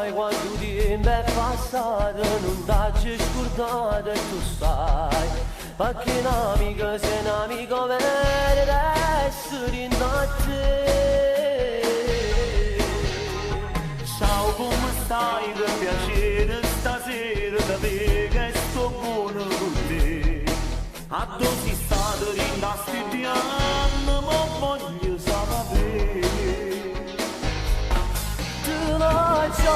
sai quanto tempo è passato, non t'hai scordato e tu sai, perché un amico sei un amico vero ed essere in te. Ciao, come stai? Che piacere stasera da te che sto buono con te. A dove sei stato in da studiando, ma voglio sapere. Tu non ci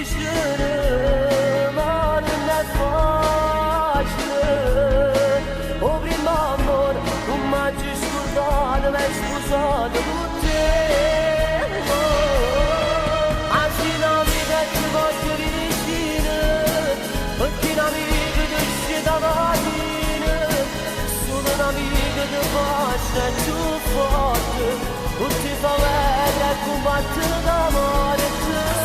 dicere, ma non è facile. O prima amore, non mi hai scordato, mi hai sposato con te. Oggi la vita ti voglio vicino, perché un amico ti uscì da mattina, solo un amico ti basta e tu forte. Non ti fa vedere e combattere d'amore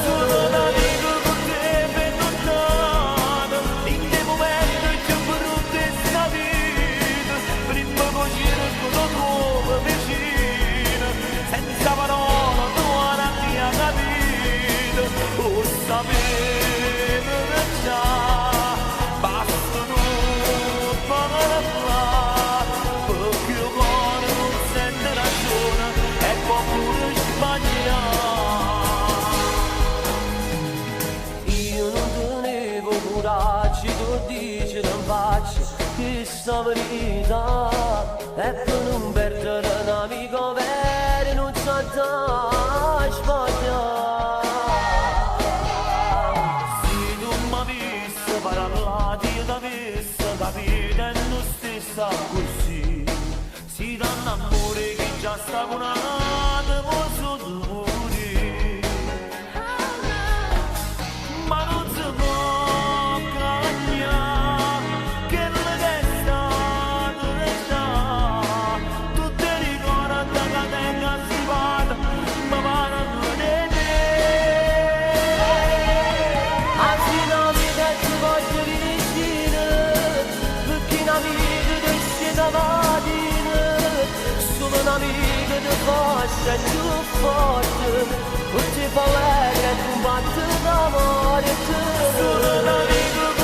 Solo un amico con te per lontano, in che momento è più brutta sta vita. Prima cucina con la tua vicina, senza parole tu non ti hai capito. O sapevo che già basta non parlare, perché il cuore non sente ragione e può pure sbagliare. Io non tenevo coraggio, tu dici non faccio questa verità. E per non perdere un amico vero non c'è da sbagliare. Se tu m'avessi parlato io t'avessi capito e non stessa così. Si danno amore che già sta con una posso morire. Ma non si può cagnare che la testa non è già. Tu ti ricordi che tenga si vada, ma parlano di te. Oggi la vita ti voglio vicino, perché un amico ti esce da mattina, solo un amico ti basta e tu forte, non ti fa vedere e combattere d'amore Solo un amico